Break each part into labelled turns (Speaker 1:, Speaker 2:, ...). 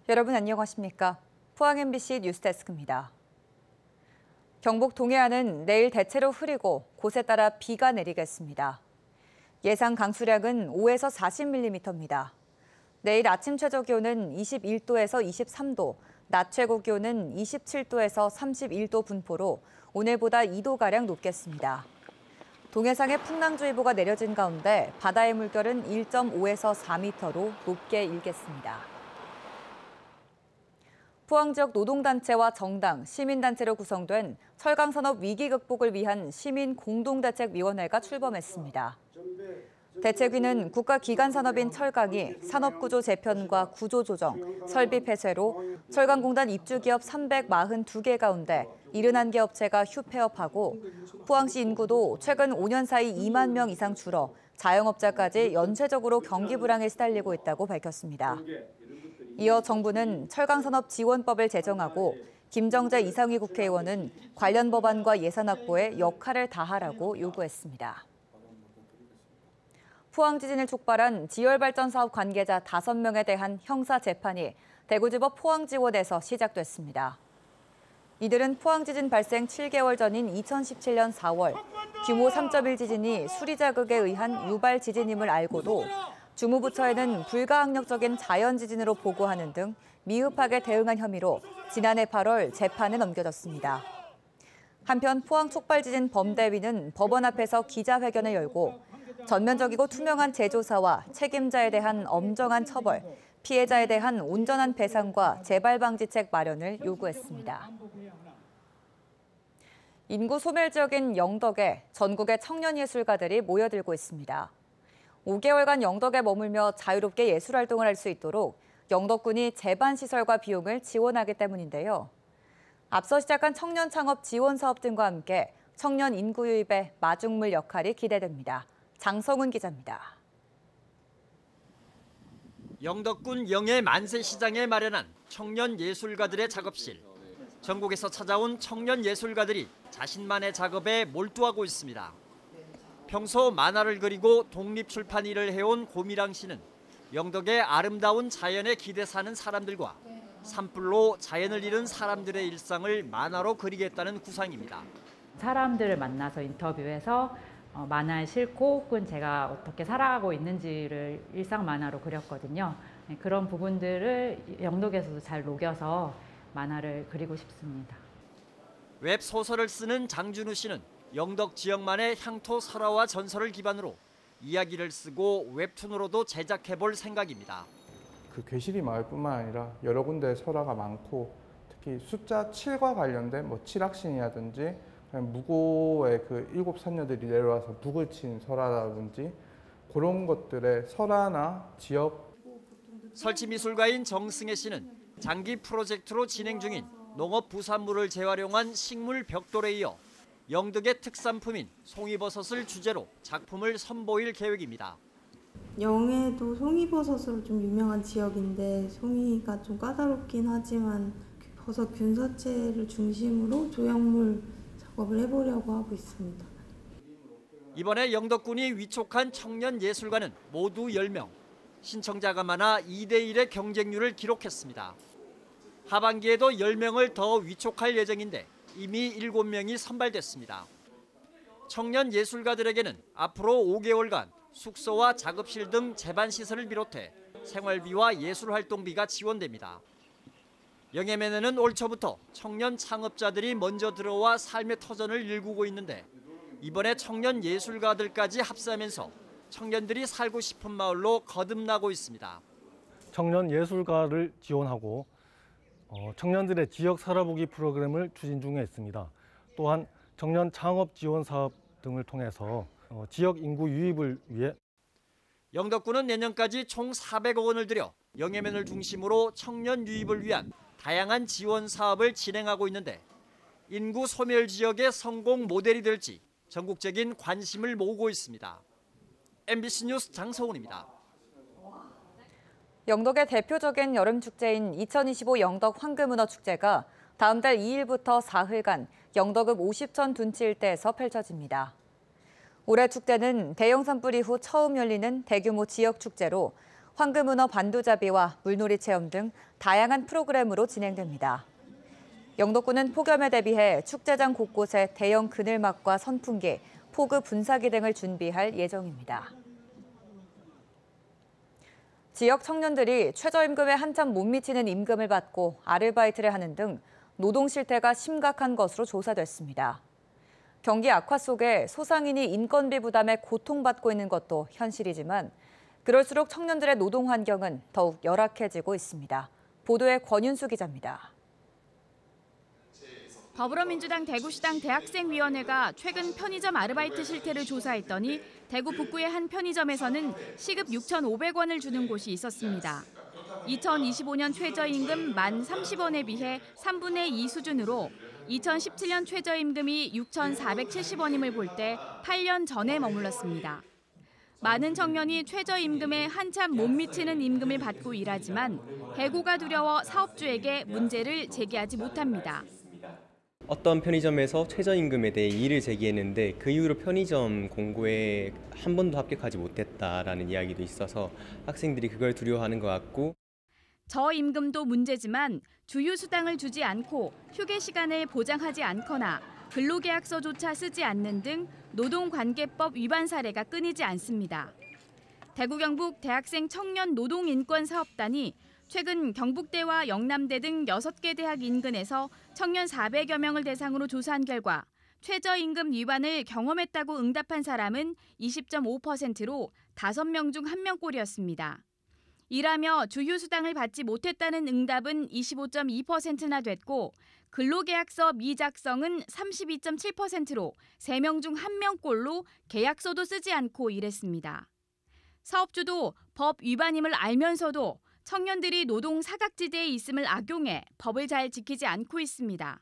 Speaker 1: 여러분 안녕하십니까? 포항 MBC 뉴스데스크입니다. 경북 동해안은 내일 대체로 흐리고 곳에 따라 비가 내리겠습니다. 예상 강수량은 5에서 40mm입니다. 내일 아침 최저 기온은 21도에서 23도, 낮 최고 기온은 27도에서 31도 분포로 오늘보다 2도가량 높겠습니다. 동해상에 풍랑주의보가 내려진 가운데 바다의 물결은 1.5에서 4m로 높게 일겠습니다. 포항 지역 노동단체와 정당, 시민단체로 구성된 철강산업 위기 극복을 위한 시민공동대책위원회가 출범했습니다. 대책위는 국가기관산업인 철강이 산업구조 재편과 구조조정, 설비 폐쇄로 철강공단 입주기업 342개 가운데 71개 업체가 휴폐업하고 포항시 인구도 최근 5년 사이 2만 명 이상 줄어 자영업자까지 연쇄적으로 경기 불황에 시달리고 있다고 밝혔습니다. 이어 정부는 철강산업지원법을 제정하고 김정재 이상희 국회의원은 관련 법안과 예산 확보에 역할을 다하라고 요구했습니다. 포항 지진을 촉발한 지열발전 사업 관계자 5명에 대한 형사 재판이 대구지법 포항지원에서 시작됐습니다. 이들은 포항 지진 발생 7개월 전인 2017년 4월 규모 3.1 지진이 수리자극에 의한 유발 지진임을 알고도 주무부처에는 불가항력적인 자연지진으로 보고하는 등 미흡하게 대응한 혐의로 지난해 8월 재판에 넘겨졌습니다. 한편 포항 촉발지진 범대위는 법원 앞에서 기자회견을 열고 전면적이고 투명한 재조사와 책임자에 대한 엄정한 처벌, 피해자에 대한 온전한 배상과 재발 방지책 마련을 요구했습니다. 인구 소멸 지역인 영덕에 전국의 청년 예술가들이 모여들고 있습니다. 5개월간 영덕에 머물며 자유롭게 예술 활동을 할 수 있도록 영덕군이 재반시설과 비용을 지원하기 때문인데요. 앞서 시작한 청년 창업 지원 사업 등과 함께 청년 인구 유입의 마중물 역할이 기대됩니다. 장성훈 기자입니다.
Speaker 2: 영덕군 영해 만세시장에 마련한 청년 예술가들의 작업실. 전국에서 찾아온 청년 예술가들이 자신만의 작업에 몰두하고 있습니다. 평소 만화를 그리고 독립출판 일을 해온 고미랑 씨는 영덕의 아름다운 자연에 기대 사는 사람들과 산불로 자연을 잃은 사람들의 일상을 만화로 그리겠다는 구상입니다.
Speaker 3: 사람들을 만나서 인터뷰해서 만화에 싣고 혹은 제가 어떻게 살아가고 있는지를 일상 만화로 그렸거든요. 그런 부분들을 영덕에서도 잘 녹여서 만화를 그리고 싶습니다.
Speaker 2: 웹소설을 쓰는 장준우 씨는 영덕 지역만의 향토 설화와 전설을 기반으로 이야기를 쓰고 웹툰으로도 제작해볼 생각입니다.
Speaker 4: 그 괴시리 마을뿐만 아니라 여러 군데 설화가 많고 특히 숫자 7과 관련된 칠학신이라든지 무고의 그 7산녀들이 내려와서 북을 친 설화라든지 그런 것들의 설화나 지역.
Speaker 2: 설치미술가인 정승혜 씨는 장기 프로젝트로 진행 중인 농업 부산물을 재활용한 식물 벽돌에 이어 영덕의 특산품인 송이버섯을 주제로 작품을 선보일 계획입니다.
Speaker 5: 영해도 송이버섯으로 좀 유명한 지역인데 송이가 좀 까다롭긴 하지만 버섯 균사체를 중심으로 조형물 작업을 해보려고 하고 있습니다.
Speaker 2: 이번에 영덕군이 위촉한 청년 예술가는 모두 10명. 신청자가 많아 2대1의 경쟁률을 기록했습니다. 하반기에도 10명을 더 위촉할 예정인데 이미 7명이 선발됐습니다. 청년 예술가들에게는 앞으로 5개월간 숙소와 작업실 등 재반시설을 비롯해 생활비와 예술활동비가 지원됩니다. 영해면에는 올 초부터 청년 창업자들이 먼저 들어와 삶의 터전을 일구고 있는데 이번에 청년 예술가들까지 합세하면서 청년들이 살고 싶은 마을로 거듭나고 있습니다.
Speaker 6: 청년 예술가를 지원하고 청년들의 지역 살아보기 프로그램을 추진 중에 있습니다. 또한 청년 창업 지원 사업 등을 통해서 지역 인구 유입을 위해
Speaker 2: 영덕군은 내년까지 총 400억 원을 들여 영해면을 중심으로 청년 유입을 위한 다양한 지원 사업을 진행하고 있는데 인구 소멸 지역의 성공 모델이 될지 전국적인 관심을 모으고 있습니다. MBC 뉴스 장성훈입니다.
Speaker 1: 영덕의 대표적인 여름 축제인 2025 영덕 황금문어축제가 다음 달 2일부터 사흘간 영덕읍 50천 둔치 일대에서 펼쳐집니다. 올해 축제는 대형 산불 이후 처음 열리는 대규모 지역 축제로 황금은어 반도잡이와 물놀이 체험 등 다양한 프로그램으로 진행됩니다. 영도군은 폭염에 대비해 축제장 곳곳에 대형 그늘막과 선풍기, 포그 분사기 등을 준비할 예정입니다. 지역 청년들이 최저임금에 한참 못 미치는 임금을 받고 아르바이트를 하는 등 노동 실태가 심각한 것으로 조사됐습니다. 경기 악화 속에 소상인이 인건비 부담에 고통받고 있는 것도 현실이지만 그럴수록 청년들의 노동 환경은 더욱 열악해지고 있습니다. 보도에 권윤수 기자입니다.
Speaker 7: 더불어민주당 대구시당 대학생위원회가 최근 편의점 아르바이트 실태를 조사했더니 대구 북구의 한 편의점에서는 시급 6,500원을 주는 곳이 있었습니다. 2025년 최저임금 1,030원에 비해 3분의 2 수준으로 2017년 최저임금이 6,470원임을 볼 때 8년 전에 머물렀습니다. 많은 청년이 최저임금에 한참 못 미치는 임금을 받고 일하지만 해고가 두려워 사업주에게 문제를 제기하지 못합니다.
Speaker 8: 어떤 편의점에서 최저임금에 대해 이의를 제기했는데 그 이후로 편의점 공고에 한 번도 합격하지 못했다라는 이야기도 있어서 학생들이 그걸 두려워하는 것 같고
Speaker 7: 저임금도 문제지만 주휴수당을 주지 않고 휴게 시간을 보장하지 않거나 근로계약서조차 쓰지 않는 등 노동관계법 위반 사례가 끊이지 않습니다. 대구 경북 대학생 청년 노동인권사업단이 최근 경북대와 영남대 등 6개 대학 인근에서 청년 400여 명을 대상으로 조사한 결과 최저임금 위반을 경험했다고 응답한 사람은 20.5%로 5명 중 1명꼴이었습니다. 일하며 주휴수당을 받지 못했다는 응답은 25.2%나 됐고 근로계약서 미작성은 32.7%로 3명 중 1명꼴로 계약서도 쓰지 않고 일했습니다. 사업주도 법 위반임을 알면서도 청년들이 노동 사각지대에 있음을 악용해 법을 잘 지키지 않고 있습니다.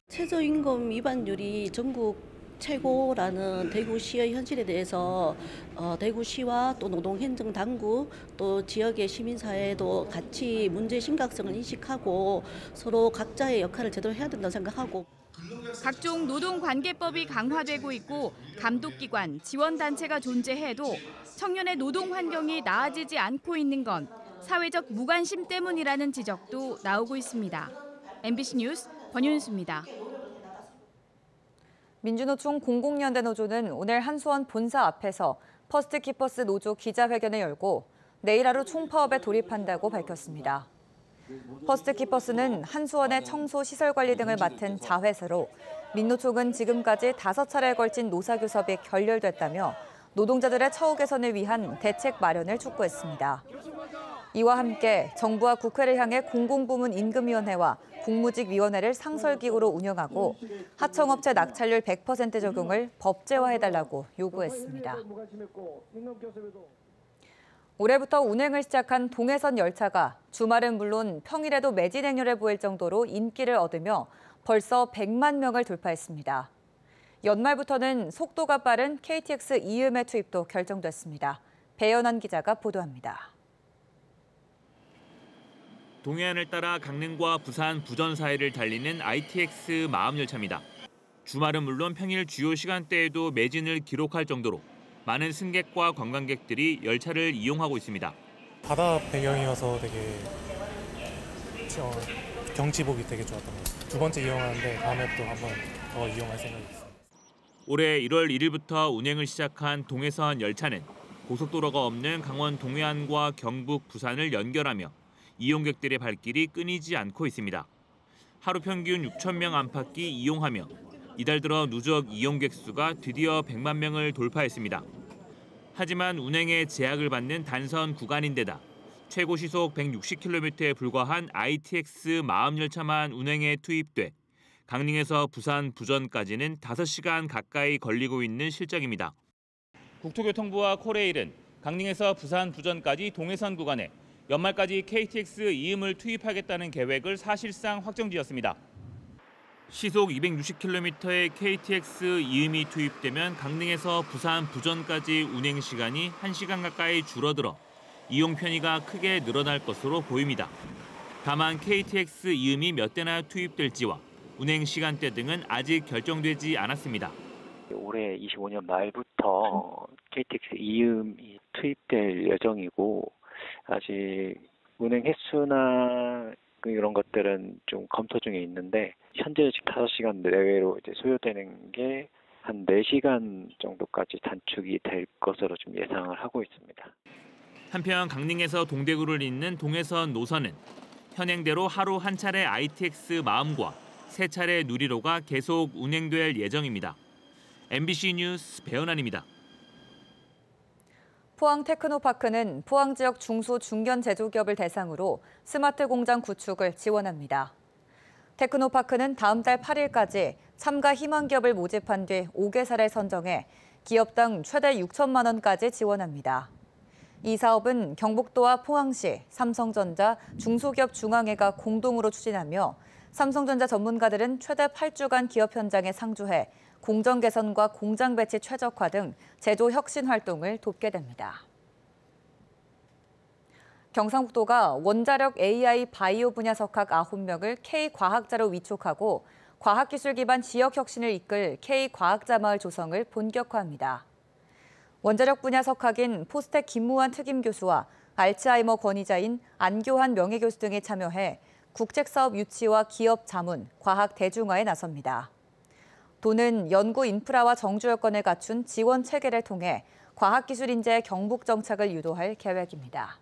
Speaker 9: 최저임금 위반율이 전국 최고라는 대구시의 현실에 대해서 대구시와 또 노동행정당국 또 지역의 시민사회도 같이 문제의 심각성을 인식하고 서로 각자의 역할을 제대로 해야 된다고 생각하고
Speaker 7: 각종 노동관계법이 강화되고 있고 감독기관, 지원단체가 존재해도 청년의 노동 환경이 나아지지 않고 있는 건 사회적 무관심 때문이라는 지적도 나오고 있습니다. MBC 뉴스 권윤수입니다.
Speaker 1: 민주노총 공공연대 노조는 오늘 한수원 본사 앞에서 퍼스트키퍼스 노조 기자회견을 열고 내일 하루 총파업에 돌입한다고 밝혔습니다. 퍼스트키퍼스는 한수원의 청소 시설 관리 등을 맡은 자회사로 민노총은 지금까지 5차례에 걸친 노사교섭이 결렬됐다며 노동자들의 처우 개선을 위한 대책 마련을 촉구했습니다. 이와 함께 정부와 국회를 향해 공공부문 임금위원회와 국무직위원회를 상설기구로 운영하고 하청업체 낙찰률 100% 적용을 법제화해달라고 요구했습니다. 올해부터 운행을 시작한 동해선 열차가 주말은 물론 평일에도 매진 행렬을 보일 정도로 인기를 얻으며 벌써 100만 명을 돌파했습니다. 연말부터는 속도가 빠른 KTX 이음의 투입도 결정됐습니다. 배연환 기자가 보도합니다.
Speaker 10: 동해안을 따라 강릉과 부산, 부전 사이를 달리는 ITX 마음열차입니다. 주말은 물론 평일 주요 시간대에도 매진을 기록할 정도로 많은 승객과 관광객들이 열차를 이용하고 있습니다.
Speaker 11: 바다 배경이어서 되게 경치 보기 되게 좋았던 것 같아요. 두 번째 이용하는데 다음에 또 한 번 더 이용할 생각이 있습니다.
Speaker 10: 올해 1월 1일부터 운행을 시작한 동해선 열차는 고속도로가 없는 강원 동해안과 경북, 부산을 연결하며 이용객들의 발길이 끊이지 않고 있습니다. 하루 평균 6,000명 안팎이 이용하며 이달 들어 누적 이용객 수가 드디어 100만 명을 돌파했습니다. 하지만 운행에 제약을 받는 단선 구간인데다 최고 시속 160km에 불과한 ITX 마음열차만 운행에 투입돼 강릉에서 부산, 부전까지는 5시간 가까이 걸리고 있는 실정입니다. 국토교통부와 코레일은 강릉에서 부산, 부전까지 동해선 구간에 연말까지 KTX 이음을 투입하겠다는 계획을 사실상 확정지었습니다. 시속 260km의 KTX 이음이 투입되면 강릉에서 부산, 부전까지 운행 시간이 1시간 가까이 줄어들어 이용 편의가 크게 늘어날 것으로 보입니다. 다만 KTX 이음이 몇 대나 투입될지와 운행 시간대 등은 아직 결정되지 않았습니다.
Speaker 12: 올해 25년 말부터 KTX 이음이 투입될 예정이고 아직 운행 횟수나 이런 것들은 좀 검토 중에 있는데 현재 5시간 내외로 이제 소요되는 게 한 4시간 정도까지 단축이 될 것으로 좀 예상을 하고 있습니다.
Speaker 10: 한편 강릉에서 동대구를 잇는 동해선 노선은 현행대로 하루 한 차례 ITX 마음과 3차례 누리로가 계속 운행될 예정입니다. MBC 뉴스 배은환입니다.
Speaker 1: 포항 테크노파크는 포항 지역 중소 중견 제조기업을 대상으로 스마트 공장 구축을 지원합니다. 테크노파크는 다음 달 8일까지 참가 희망 기업을 모집한 뒤 5개사를 선정해 기업당 최대 6천만 원까지 지원합니다. 이 사업은 경북도와 포항시, 삼성전자, 중소기업 중앙회가 공동으로 추진하며 삼성전자 전문가들은 최대 8주간 기업 현장에 상주해 공정 개선과 공장 배치 최적화 등 제조 혁신 활동을 돕게 됩니다. 경상북도가 원자력 AI 바이오 분야 석학 9명을 K과학자로 위촉하고 과학기술 기반 지역 혁신을 이끌 K과학자 마을 조성을 본격화합니다. 원자력 분야 석학인 포스텍 김무환 특임교수와 알츠하이머 권위자인 안교환 명예교수 등이 참여해 국책사업 유치와 기업 자문, 과학 대중화에 나섭니다. 도는 연구 인프라와 정주 여건을 갖춘 지원 체계를 통해 과학기술 인재의 경북 정착을 유도할 계획입니다.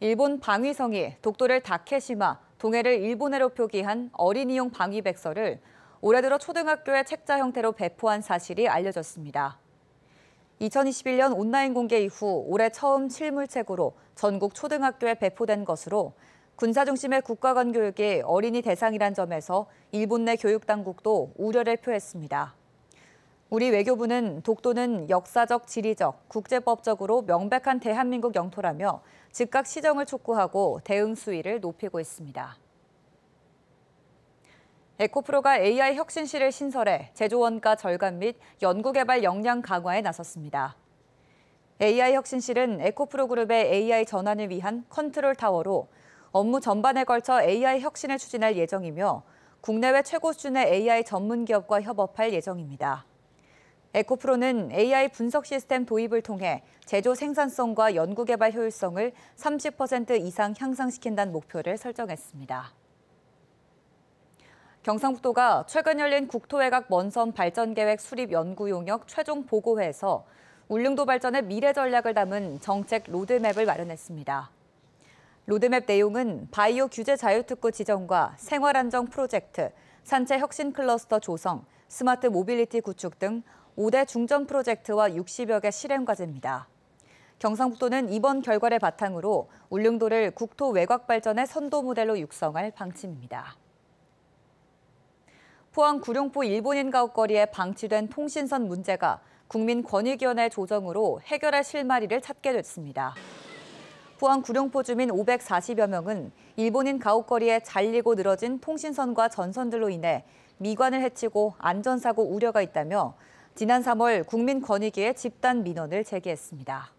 Speaker 1: 일본 방위성이 독도를 다케시마, 동해를 일본해로 표기한 어린이용 방위백서를 올해 들어 초등학교에 책자 형태로 배포한 사실이 알려졌습니다. 2021년 온라인 공개 이후 올해 처음 실물책으로 전국 초등학교에 배포된 것으로 군사 중심의 국가 간 교육이 어린이 대상이란 점에서 일본 내 교육당국도 우려를 표했습니다. 우리 외교부는 독도는 역사적, 지리적, 국제법적으로 명백한 대한민국 영토라며 즉각 시정을 촉구하고 대응 수위를 높이고 있습니다. 에코프로가 AI 혁신실을 신설해 제조 원가 절감 및 연구개발 역량 강화에 나섰습니다. AI 혁신실은 에코프로 그룹의 AI 전환을 위한 컨트롤 타워로 업무 전반에 걸쳐 AI 혁신을 추진할 예정이며 국내외 최고 수준의 AI 전문 기업과 협업할 예정입니다. 에코프로는 AI 분석 시스템 도입을 통해 제조 생산성과 연구개발 효율성을 30% 이상 향상시킨다는 목표를 설정했습니다. 경상북도가 최근 열린 국토외곽 먼섬 발전계획 수립 연구 용역 최종 보고회에서 울릉도 발전의 미래 전략을 담은 정책 로드맵을 마련했습니다. 로드맵 내용은 바이오 규제 자유특구 지정과 생활안정 프로젝트, 산체 혁신 클러스터 조성, 스마트 모빌리티 구축 등 5대 중점 프로젝트와 60여 개 실행 과제입니다. 경상북도는 이번 결과를 바탕으로 울릉도를 국토 외곽 발전의 선도 모델로 육성할 방침입니다. 포항 구룡포 일본인 가옥거리에 방치된 통신선 문제가 국민권익위원회 조정으로 해결할 실마리를 찾게 됐습니다. 포항 구룡포 주민 540여 명은 일본인 가옥거리에 잘리고 늘어진 통신선과 전선들로 인해 미관을 해치고 안전사고 우려가 있다며 지난 3월 국민권익위에 집단 민원을 제기했습니다.